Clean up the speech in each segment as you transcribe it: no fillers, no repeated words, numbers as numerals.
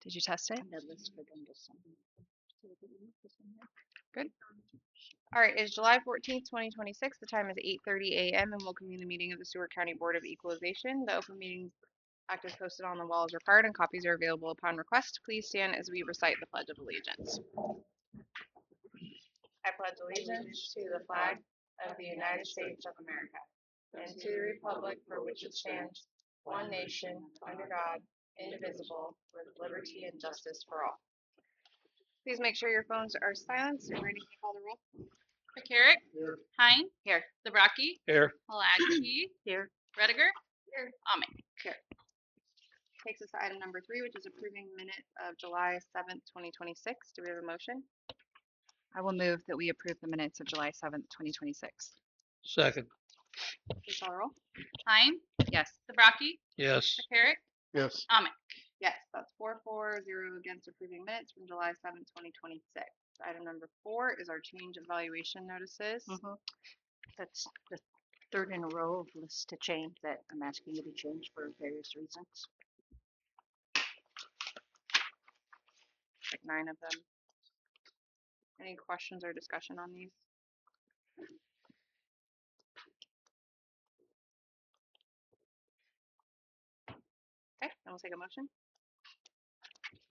Did you test it? Good. All right, it's July 14th, 2026. The time is 8:30 a.m. and we'll convene the meeting of the Seward County Board of Equalization. The open meeting act is posted on the wall as required and copies are available upon request. Please stand as we recite the Pledge of Allegiance. I pledge allegiance to the flag of the United States of America and to the republic for which it stands, one nation, under God, indivisible, with liberty and justice for all. Please make sure your phones are silenced. And Randy, can you call the roll? McCarrick. Here. Hein. Here. Zabrocki. Here. Maladkey. Here. Rediger. Here. Amick. Here. Takes us to item number 3, which is approving minutes of July 7th, 2026. Do we have a motion? I will move that we approve the minutes of July 7th, 2026. Second. Please call the roll. Hein. Yes. Zabrocki. Yes. McCarrick. Yes. Amick. Yes, that's 4-4-0 against approving minutes from July 7th, 2026. Item number 4 is our change of valuation notices. That's the third in a row of lists to change that I'm asking you to change for various reasons. Like 9 of them. Any questions or discussion on these? Okay, then we'll take a motion.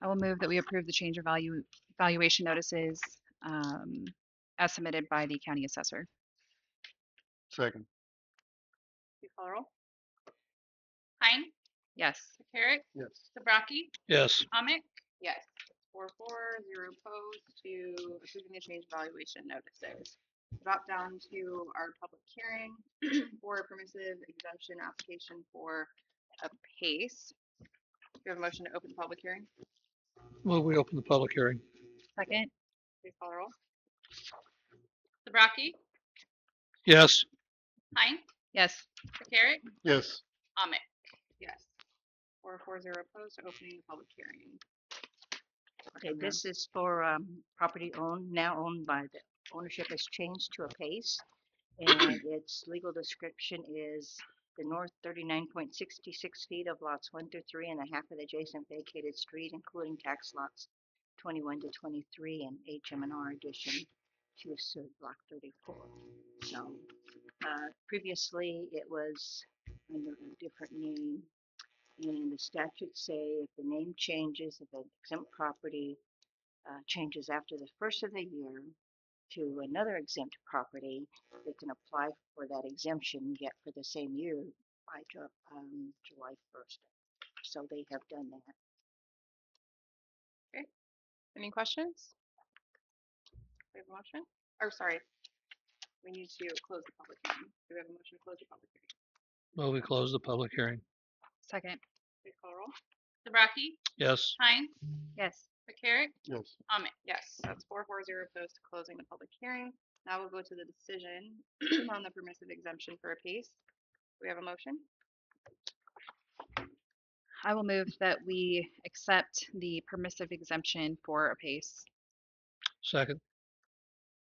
I will move that we approve the change of valuation notices as submitted by the county assessor. Second. Please call the roll. Hein. Yes. McCarrick. Yes. Zabrocki. Yes. Amick. Yes. 4-4-0 opposed to approving the change valuation notices. Drop down to our public hearing for a permissive exemption application for a PACE. Do you have a motion to open the public hearing? Well, we open the public hearing. Second. Please call the roll. Zabrocki. Yes. Hein. Yes. McCarrick. Yes. Amick. Yes. 4-4-0 opposed to opening the public hearing. Okay, this is for property now owned by the ownership has changed to a PACE, and its legal description is the north 39.66 feet of lots 1 through 3 and a half of the adjacent vacated street, including tax lots 21 to 23 and HM&R addition to block 34. So previously it was under a different name. And the statutes say if the name changes, if an exempt property changes after the first of the year to another exempt property, they can apply for that exemption yet for the same year by July 1st. So they have done that. Okay. Any questions? We have a motion? Or sorry, we need to close the public hearing. Do we have a motion to close the public hearing? Well, we close the public hearing. Second. Please call the roll. Zabrocki. Yes. Hein. Yes. McCarrick. Yes. Amick. Yes, that's 4-4-0 opposed to closing the public hearing. Now we'll go to the decision on the permissive exemption for a PACE. Do we have a motion? I will move that we accept the permissive exemption for a PACE. Second.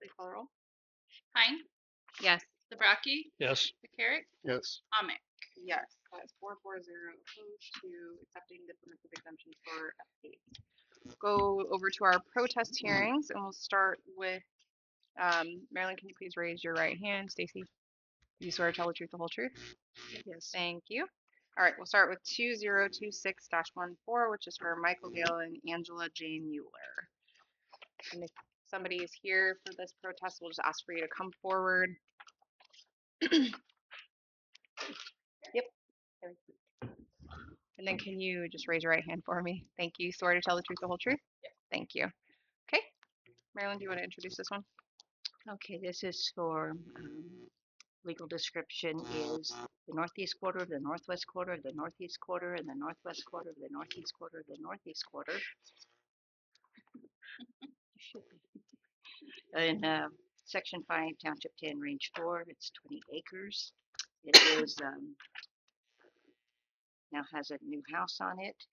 Please call the roll. Hein. Yes. Zabrocki. Yes. McCarrick. Yes. Amick. Yes, that's 4-4-0 opposed to accepting the permissive exemption for a PACE. Go over to our protest hearings and we'll start with Marilyn, can you please raise your right hand? Stacy, do you swear to tell the truth, the whole truth? Yes. Thank you. All right, we'll start with 2026-14, which is for Michael Gale and Angela Jane Mueller. And if somebody is here for this protest, we'll just ask for you to come forward. Yep. And then can you just raise your right hand for me? Thank you. Swear to tell the truth, the whole truth? Yes. Thank you. Okay. Marilyn, do you want to introduce this one? Okay, this is for legal description is the northeast quarter of the northwest quarter of the northeast quarter and the northwest quarter of the northeast quarter of the northeast quarter. Should be. In section 5, township 10, range 4, it's 20 acres. It is now has a new house on it.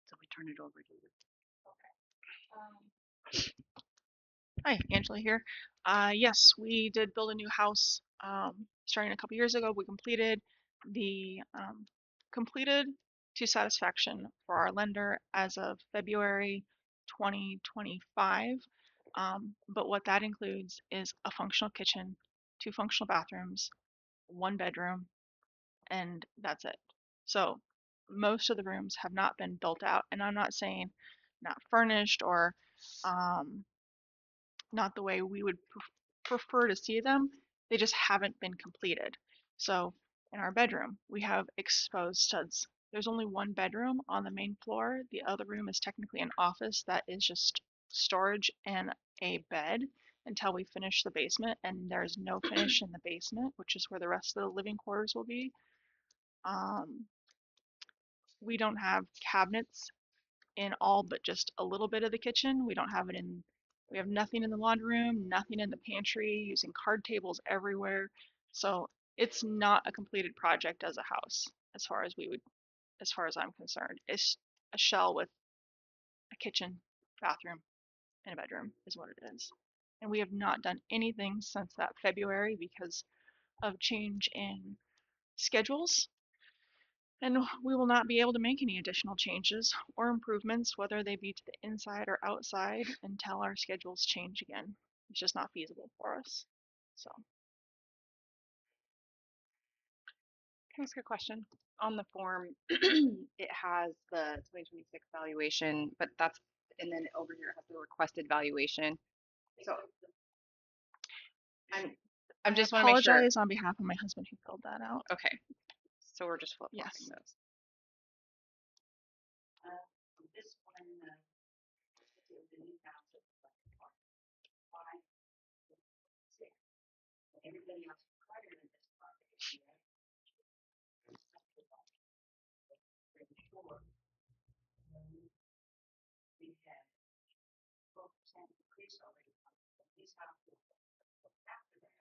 So we turn it over to you. Hi, Angela here. Yes, we did build a new house starting a couple years ago. We completed the completed to satisfaction for our lender as of February 2025. But what that includes is a functional kitchen, 2 functional bathrooms, 1 bedroom, and that's it. So most of the rooms have not been built out, and I'm not saying not furnished or um, not the way we would prefer to see them. They just haven't been completed. So in our bedroom, we have exposed studs. There's only 1 bedroom on the main floor. The other room is technically an office that is just storage and a bed until we finish the basement, and there's no finish in the basement, which is where the rest of the living quarters will be. We don't have cabinets in all but just a little bit of the kitchen. We don't have it in, we have nothing in the laundry room, nothing in the pantry, using card tables everywhere. So it's not a completed project as a house, as far as as far as I'm concerned. It's a shell with a kitchen, bathroom, and a bedroom is what it is. And we have not done anything since that February because of change in schedules, and we will not be able to make any additional changes or improvements, whether they be to the inside or outside, until our schedules change again. It's just not feasible for us. So, Can I ask a question? On the form, it has the 2026 valuation, but that's, and then over here it has the requested valuation. So I'm, I just want to make sure. apologize on behalf of my husband who filled that out. Okay, so we're just flip flopping Yes. those. This one, the new house is like 5, 6. Everybody else prior to this property, pretty sure we had 12% increase already. These houses after that.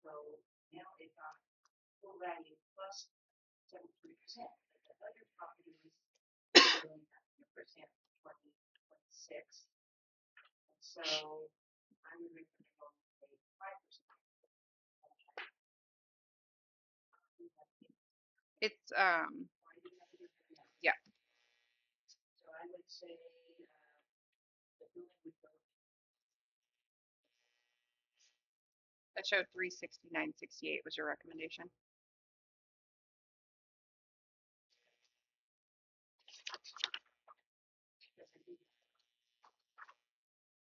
So now it got full value plus 17%. But the other property was only 2% 2026. And so I would recommend going to pay 5%. It's yeah. So I would say the building would go That showed 369.68 was your recommendation.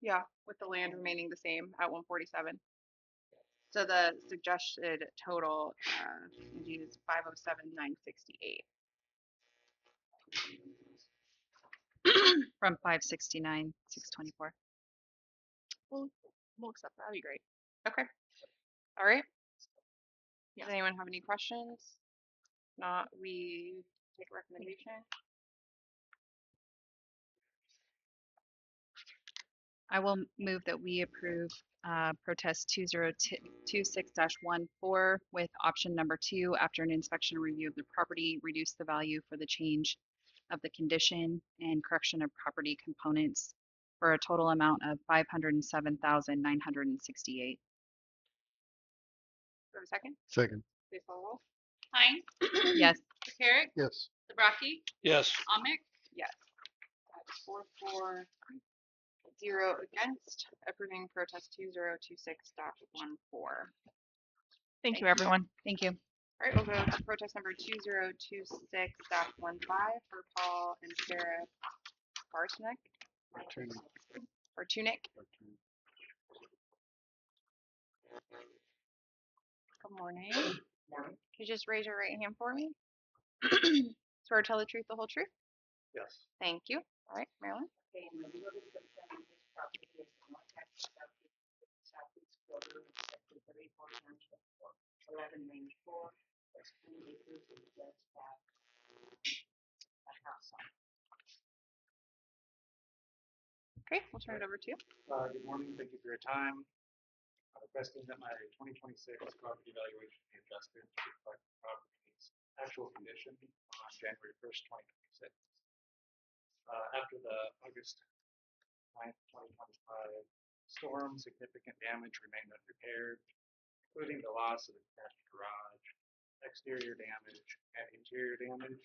Yeah, with the land remaining the same at 147. So the suggested total is 507,968. From 569, 624. We'll accept that. That'd be great. Okay. All right. Yeah. Does anyone have any questions? Not, we take a recommendation. I will move that we approve protest 2026-14 with option number 2. After an inspection and review of the property, reduce the value for the change of the condition and correction of property components for a total amount of 507,968. For a second, Second. please call roll. Hines, Yes. Carrick, Yes. Zabraki, Yes. Amick, Yes. That's 4-4-0 against approving protest 2026-14. Thank you, everyone. Thank you. All right, we'll go to protest number 2026-15 for Paul and Sarah Barsnick or Tunic. Good morning. Can you just raise your right hand for me? Swear to tell the truth, the whole truth? Yes. Thank you. All right, Marilyn. okay, and the building footprint of this property is the north southeast quarter, section 34-11-4, that's 20 acres, and it does have a house on it. Okay, we'll turn it over to you. Good morning, thank you for your time. I'm requesting that my 2026 property valuation be adjusted to reflect the property's actual condition on January 1st, 2026. After the August 9th, 2025 storm, significant damage remained unrepaired, including the loss of the detached garage, exterior damage, and interior damage.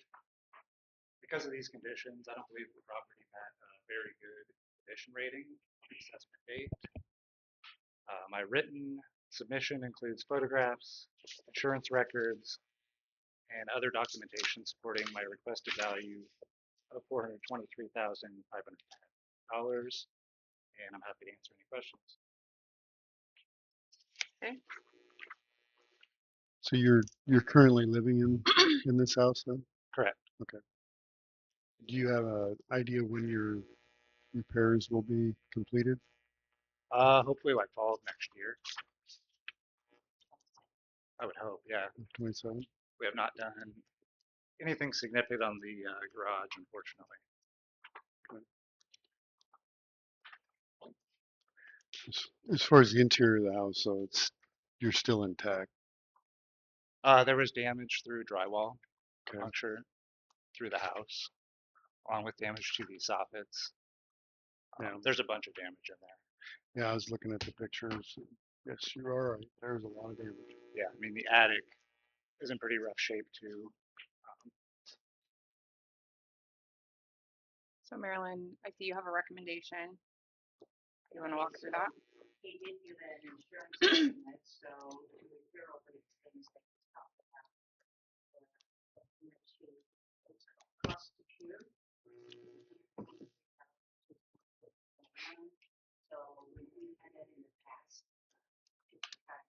Because of these conditions, I don't believe the property met a very good condition rating on the assessment date. My written submission includes photographs, insurance records, and other documentation supporting my requested value of $423,510. And I'm happy to answer any questions. So you're currently living in this house then? Correct. Do you have an idea when your repairs will be completed? Hopefully like fall of next year. I would hope, yeah. 27? We have not done anything significant on the garage, unfortunately. As far as the interior of the house, so you're still intact. There was damage through drywall Okay. puncture through the house, along with damage to the soffits. Yeah. There's a bunch of damage in there. Yeah, I was looking at the pictures. Yes, you are right. There's a lot of damage. Yeah, I mean the attic is in pretty rough shape too. So Marilyn, I see you have a recommendation. You want to walk through that? He did give an insurance estimate, so we hear over these things that he's talked about. It's cost to cure. So we've had that in the past. It's had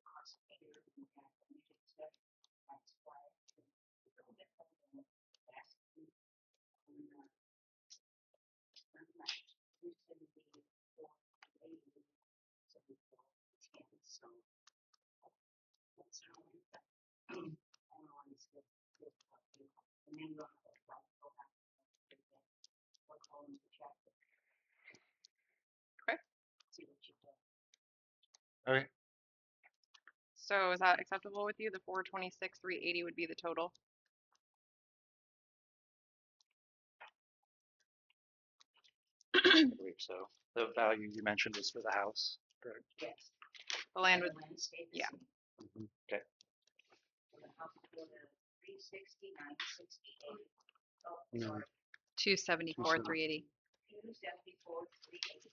cost to cure and we have immediate step. That's why. So that's how we and then go back or call them to check. Okay. See what you do. Okay. So is that acceptable with you? The 426,380 would be the total. I believe so. The value you mentioned was for the house, correct? Yes. The land would, landscape. yeah. Okay. The house would go to 369, 68. Oh, Yeah. sorry. 274,380. 274, 380.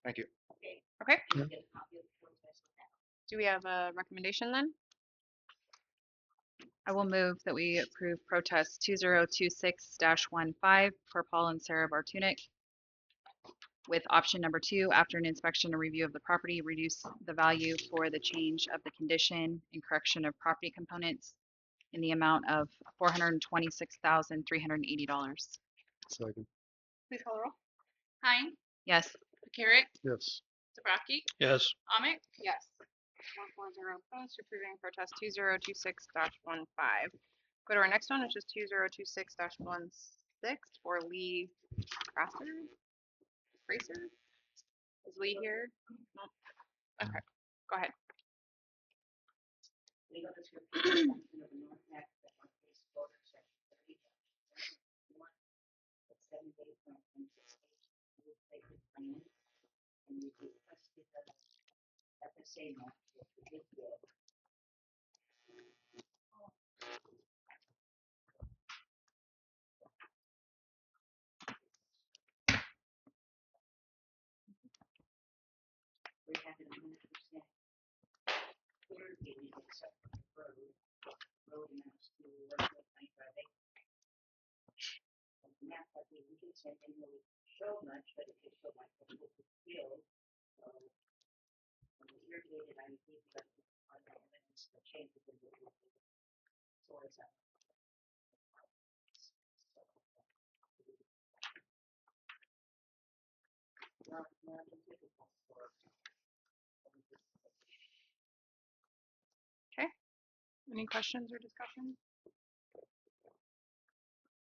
Thank you. Okay. You get a copy of the protest with that. Do we have a recommendation then? I will move that we approve protest 2026-15 for Paul and Sarah Bartunik with option number 2, after an inspection and review of the property, reduce the value for the change of the condition and correction of property components in the amount of $426,380. Second. Please call the roll. Hein, Yes. Carrick, Yes. Zabraki, Yes. Amick, Yes. 140 opposed, approving protest 2026-15. Go to our next one, which is 2026-16 for Lee Crasser. Fraser? Is Lee here? No. Okay, go ahead. Legal description of the North Neck, the Northeast border, section 30. 7 days from plan, and we requested at the same month, which we did get. We had an 100% irrigated except for the road amounts to 1.95 acres. And the map, I think we can send in really show much, but it just showed like the whole field. So when we irrigated, I gave you on the evidence the changes in the soils. Not typical for. Any questions or discussion?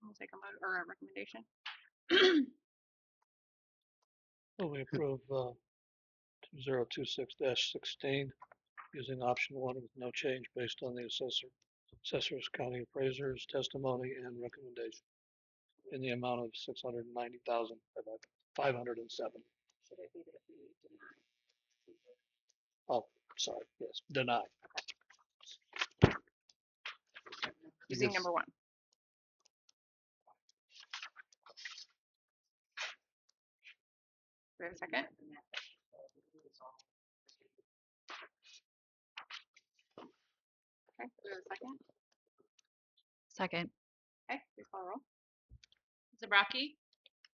We'll take a motion or a recommendation. Well, we approve 2026-16 using option 1 with no change based on the assessor's county appraiser's testimony and recommendation in the amount of $690,507. Should it be that we deny? Oh, sorry. Yes, deny. using guess- number 1. Do we have a second? Okay, do we have a second? Second. Okay, please call the roll. Zabraki,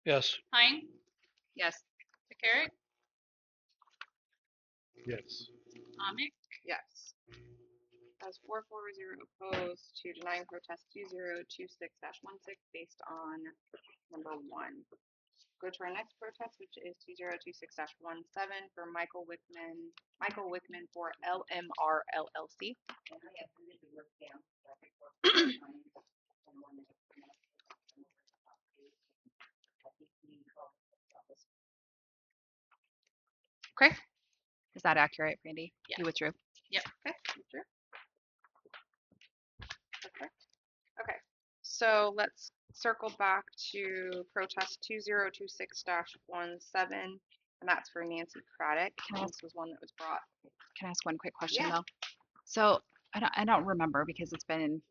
Yes. Hein, Yes. Carrick, Yes. Amick, Yes. As 440 opposed to denying protest 2026-16 based on number 1. Go to our next protest, which is 2026-17 for Michael Wickman for LMR LLC. Okay. Is that accurate, Randy? Yeah. You withdrew. Okay, sure. Perfect. Okay, so let's circle back to protest 2026-17, and that's for Nancy Craddock. This was one that was brought. Can I ask one quick question Yeah. though? So I don't remember because it's been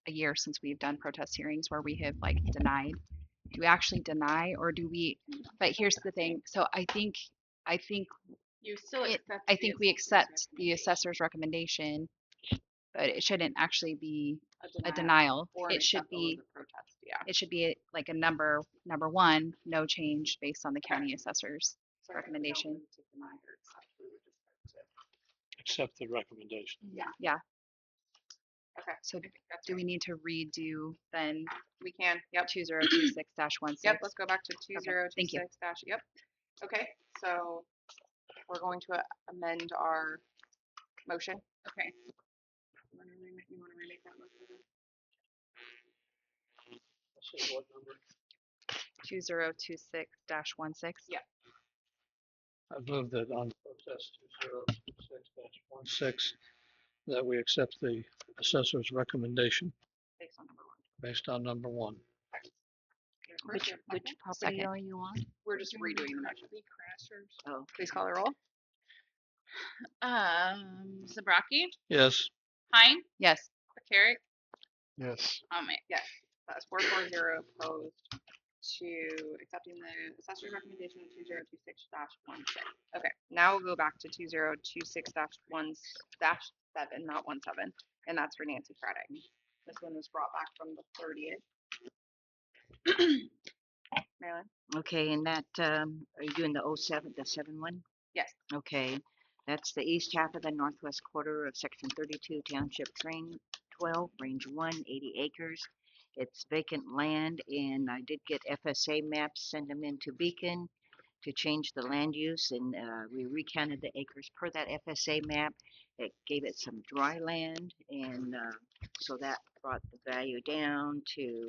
a year since we've done protest hearings where we have like denied. Do we actually deny or do we? But here's the thing. So I think you still It- accept. I the think we assessor's accept the assessor's recommendation, but it shouldn't actually be a Denial, denial. or an It should acceptable as be a protest. Yeah. it should be like a number 1, no change based on the county assessor's So recommendation. we don't need to deny or accept, we would just have to- Accept the recommendation. Okay. So I think that's do we right. need to redo then We can. Yep. 2026-16? Yep. Let's go back to Thank you. 2026 dash. Yep. Okay. So we're going to amend our motion. Okay. You want to remake that motion? This is what number? 2026-16. Yeah. I move that on protest 2026-16, that we accept the assessor's recommendation Based on number 1. based on number 1. Which property Second. are you on? We're just redoing the motion. Oh, Please call the roll. Zabraki, Yes. Hein, Yes. Carrick, Yes. Amick. Yes. That's 440 opposed to accepting the assessor's recommendation of 2026-16. Okay. Now we'll go back to 2026-1-7, not 17, and that's for Nancy Craddock. This one was brought back from the 30th. Marilyn? okay, and that, are you doing the 07, the 7 one? Yes. Okay, that's the east half of the northwest quarter of section 32, township train 12, range 1, 80 acres. It's vacant land, and I did get FSA maps, send them into Beacon to change the land use, and we recounted the acres per that FSA map. It gave it some dry land, and so that brought the value down to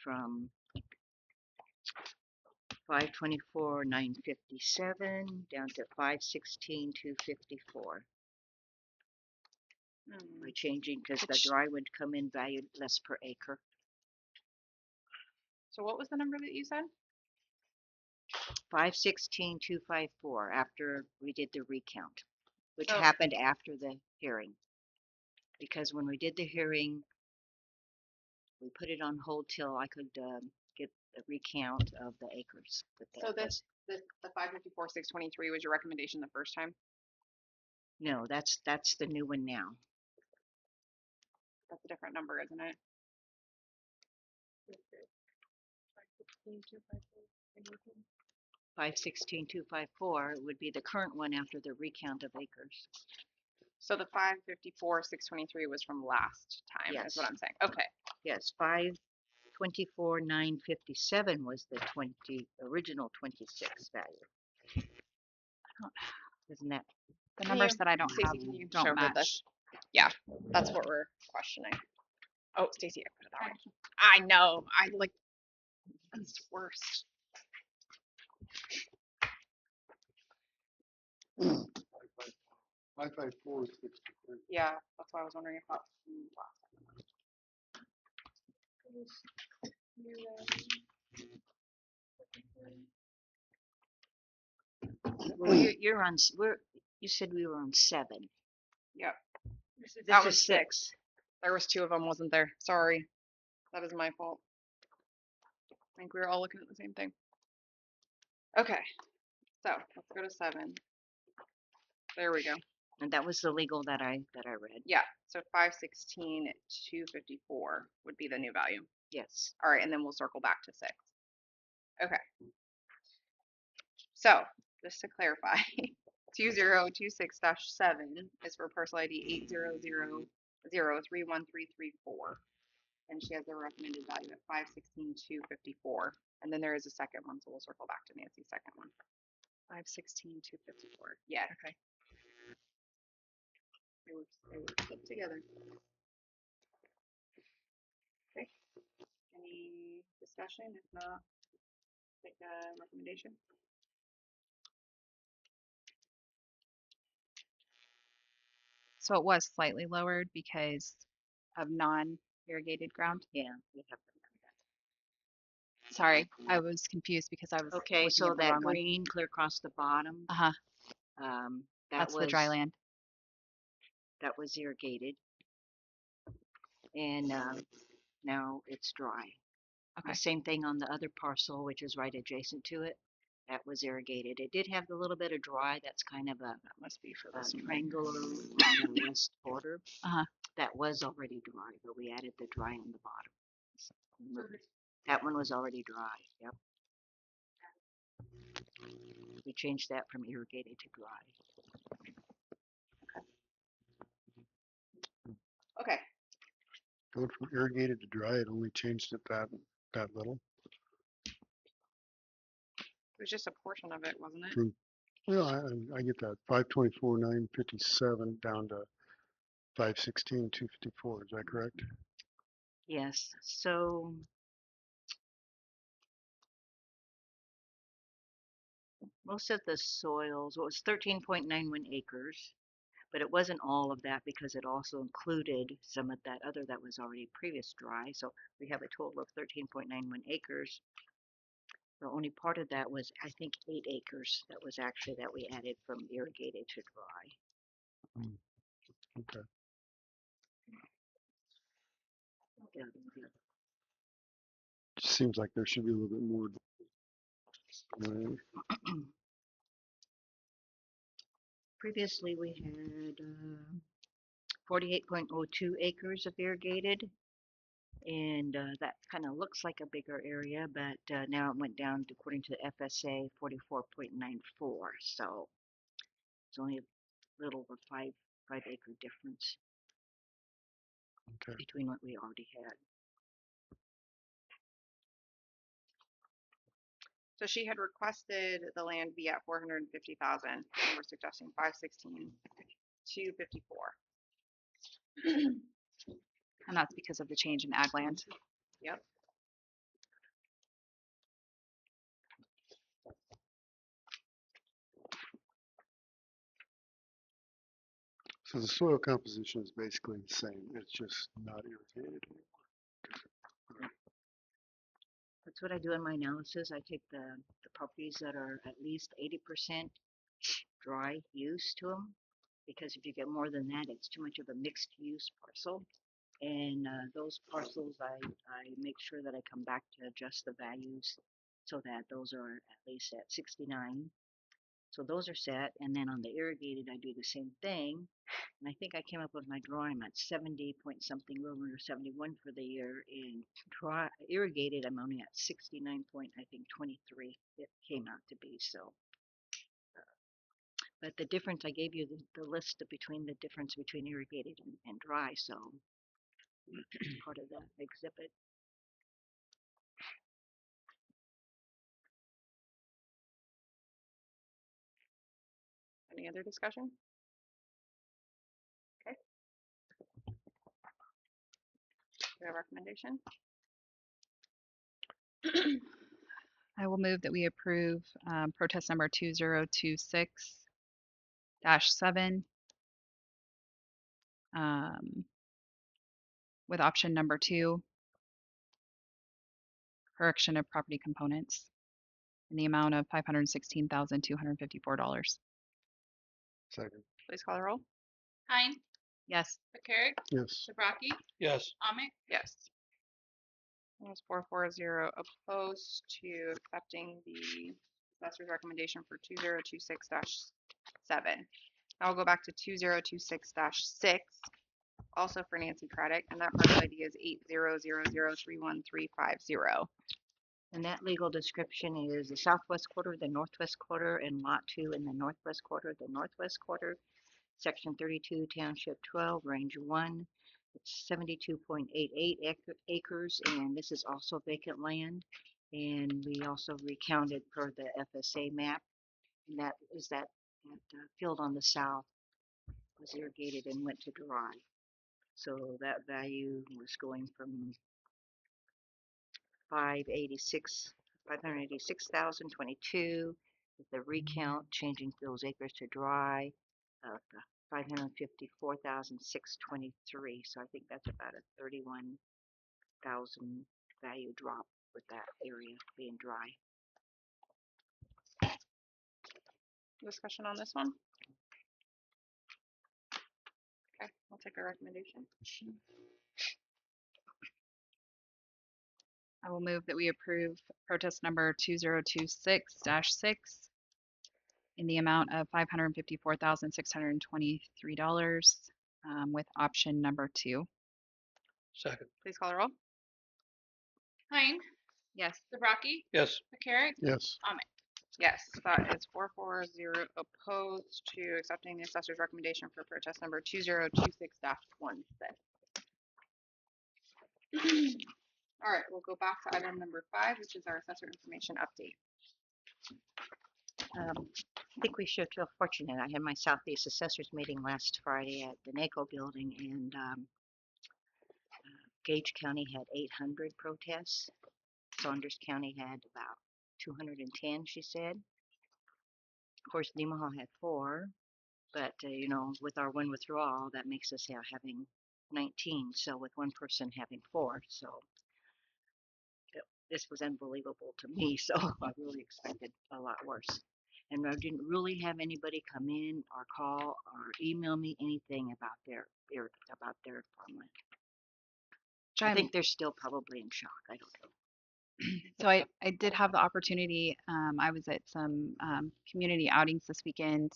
from 524,957 down to 516,254 by changing, because the Which- dry would come in valued less per acre. So what was the number that you said? 516,254 after we did the recount, which So- happened after the hearing. Because when we did the hearing, we put it on hold till I could get the recount of the acres. So the 554,623 was your recommendation the first time? No, that's the new one now. That's a different number, isn't it? 516,254 would be the current one after the recount of acres. So the 554,623 was from last time, is what Yes. I'm saying. Okay. Yes, 524,957 was the original 26 value. Isn't that? The numbers you- that I don't Stacey, have can you show don't her match. this? Yeah, that's what we're questioning. Oh, Stacey, I put it that way. I know. I like. It's the worst. 554 is 63. Yeah, that's why I was wondering if that was from last Well, you're on. You said we were on 7. Yep. This That was is 6. There was two of them, wasn't there? Sorry. That is my fault. I think we were all looking at the same thing. Okay, so let's go to 7. There we go. And that was the legal that I read. Yeah, so 516,254 would be the new value. Yes. All right, and then we'll circle back to 6. Okay. So, just to clarify, 2026-7 is for parcel ID 800031334. And she has a recommended value at 516,254. And then there is a second one, so we'll circle back to Nancy's second one. 516,254. Yeah, Okay. they were put together. Okay. Any discussion? If not, take a recommendation. So it was slightly lowered because of non-irrigated ground. Yeah, we have. Sorry, I was confused because I was Okay, looking so at the that wrong one. green clear across the bottom, Uh-huh. that That's was the dry land. that was irrigated, and now it's dry. Okay. The same thing on the other parcel, which is right adjacent to it. That was irrigated. It did have a little bit of dry. That's kind of a That must be for this one. triangular on the west border. Uh-huh. That was already dry, but we added the dry on the bottom. That one was already dry. Yep. We changed that from irrigated to dry. Okay. Going from irrigated to dry, it only changed it that little. It was just a portion of it, wasn't it? From, well, I get that 524,957 down to 516,254. Is that correct? Yes. So most of the soils, well, it was 13.91 acres, but it wasn't all of that because it also included some of that other that was already previous dry. So we have a total of 13.91 acres. The only part of that was, I think, 8 acres that was actually that we added from irrigated to dry. Okay. Yeah, Just seems like there should be a little bit more. previously, we had 48.02 acres of irrigated, and that kind of looks like a bigger area, but now it went down to, according to the FSA, 44.94. So it's only a little over 5 acre difference Okay. between what we already had. So she had requested the land be at 450,000, and we're suggesting 516,254. And that's because of the change in ag land. Yep. So the soil composition is basically the same. It's just not irrigated anymore. That's what I do in my analysis. I take the properties that are at least 80% dry use to them, because if you get more than that, it's too much of a mixed use parcel. And those parcels, I make sure that I come back to adjust the values so that those are at least at 69. So those are set, and then on the irrigated, I do the same thing. And I think I came up with my drawing at 70 point something, a little under 71 for the year. In dry irrigated, I'm only at 69 point, I think 23. It came out to be so. But the difference, I gave you the list between the difference between irrigated and dry, so part of that exhibit. Any other discussion? Okay. Do you have a recommendation? I will move that we approve protest number 2026-7 with option number 2, correction of property components in the amount of $516,254. Second. Please call the roll. Hein, Yes. McCarrick, Yes. Zabraki, Yes. Amick, Yes. It was 440 opposed to accepting the assessor's recommendation for 2026-7. Now we'll go back to 2026-6, also for Nancy Craddock, and that parcel ID is 800031350. And that legal description is the southwest quarter, the northwest quarter, and lot 2 in the northwest quarter, the northwest quarter, section 32, township 12, range 1. It's 72.88 acres, and this is also vacant land. And we also recounted per the FSA map, and that field on the south was irrigated and went to dry. So that value was going from 586,022 with the recount changing those acres to dry of 554,623. So I think that's about a 31,000 value drop with that area being dry. Discussion on this one? Okay, I'll take a recommendation. I will move that we approve protest number 2026-6 in the amount of $554,623 with option number 2. Second. Please call the roll. Hein, Yes. Zabraki, Yes. McCarrick, Yes. Amick. Yes, that is 440 opposed to accepting the assessor's recommendation for protest number 2026-16. All right, we'll go back to item number 5, which is our assessor information update. I think we should feel fortunate. I had my Southeast Assessors meeting last Friday at the NACO building, and Gage County had 800 protests. Saunders County had about 210, she said. Of course, Nemaha had 4, but with our one withdrawal, that makes us having 19. So with one person having 4, so this was unbelievable to me. So I really expected a lot worse. And I didn't really have anybody come in or call or email me anything about their farmland. I think they're still probably in shock. I don't know. So I did have the opportunity. I was at some community outings this weekend,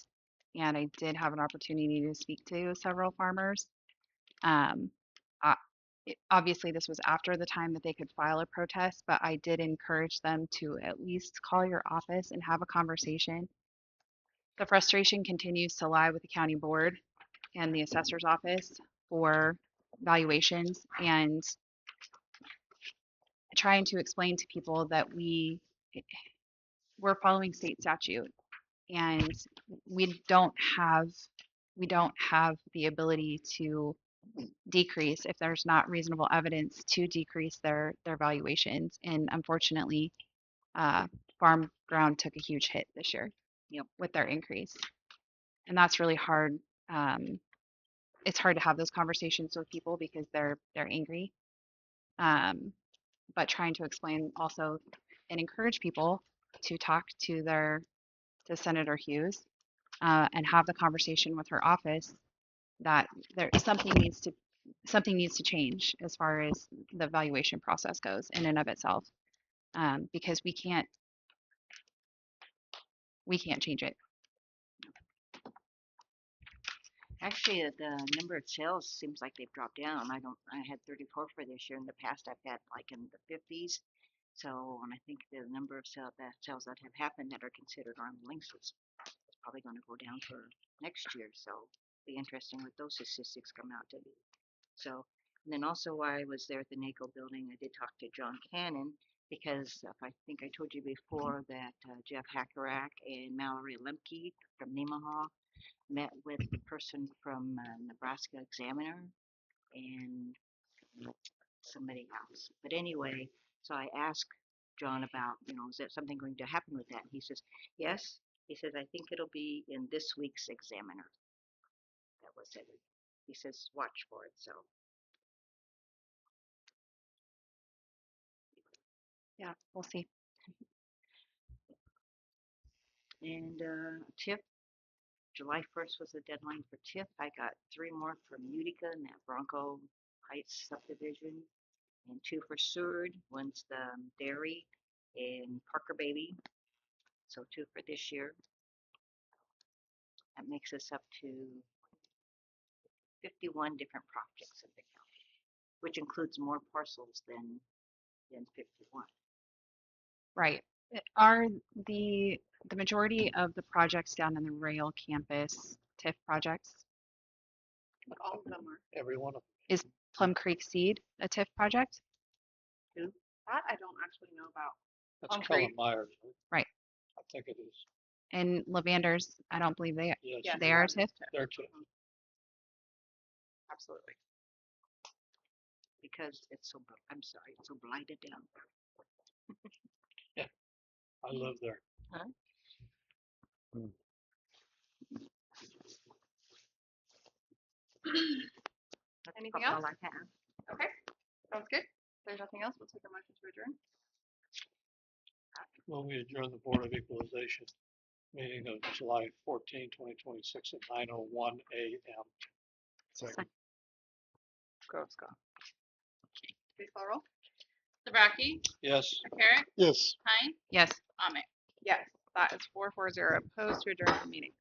and I did have an opportunity to speak to several farmers. Um, Obviously, this was after the time that they could file a protest, but I did encourage them to at least call your office and have a conversation. The frustration continues to lie with the county board and the assessor's office for valuations, and trying to explain to people that we're following state statute, and we don't have the ability to decrease if there's not reasonable evidence to decrease their valuations. And unfortunately, farm ground took a huge hit this year. Yep. With their increase, and that's really hard. It's hard to have those conversations with people because they're angry. But trying to explain also and encourage people to talk to Senator Hughes and have the conversation with her office that something needs to change as far as the valuation process goes in and of itself, because we can't change it. Actually, the number of sales seems like they've dropped down. I had 34 for this year. In the past, I've had like in the 50s. So, and I think the number of sales that have happened that are considered arm's length is probably going to go down for next year. So, be interesting what those statistics come out to be. So, and then also while I was there at the NACO building, I did talk to John Cannon because I think I told you before that Jeff Hackerack and Mallory Lemke from Nemaha met with the person from Nebraska Examiner and somebody else. But anyway, so I asked John about, is there something going to happen with that? And he says, yes. He says, I think it'll be in this week's Examiner. That was it. He says, watch for it. So. Yeah, we'll see. And Tip, July 1st was the deadline for TIF. I got 3 more from Utica and that Bronco Heights subdivision, and 2 for Seward. One's the dairy in Parker Bailey, so 2 for this year. That makes us up to 51 different projects in the county, which includes more parcels than 51. Right. Are the majority of the projects down in the rail campus TIF projects? All of them are. Every one of Is Plum Creek Seed a TIF project? That I don't actually know about. that's Plum Cullen Creek. Myers, right? Right. I think it is. And Lavenders, I don't believe they Yes, Yes, they are that is TIF. they're TIF. Absolutely. Because it's so, I'm sorry, it's so blighted down. I live there. Huh? That's Anything probably else? all I have. Okay. Sounds good. If there's nothing else, we'll take a motion to adjourn. When we adjourn the Board of Equalization meeting of July 14, 2026 at 9:01 a.m. Second. Go, Scott. Please call roll. Sabraki, Yes. McCarrick, Yes. Hein, Yes. Ame. Yes, that is 440. Opposed to adjourn the meeting.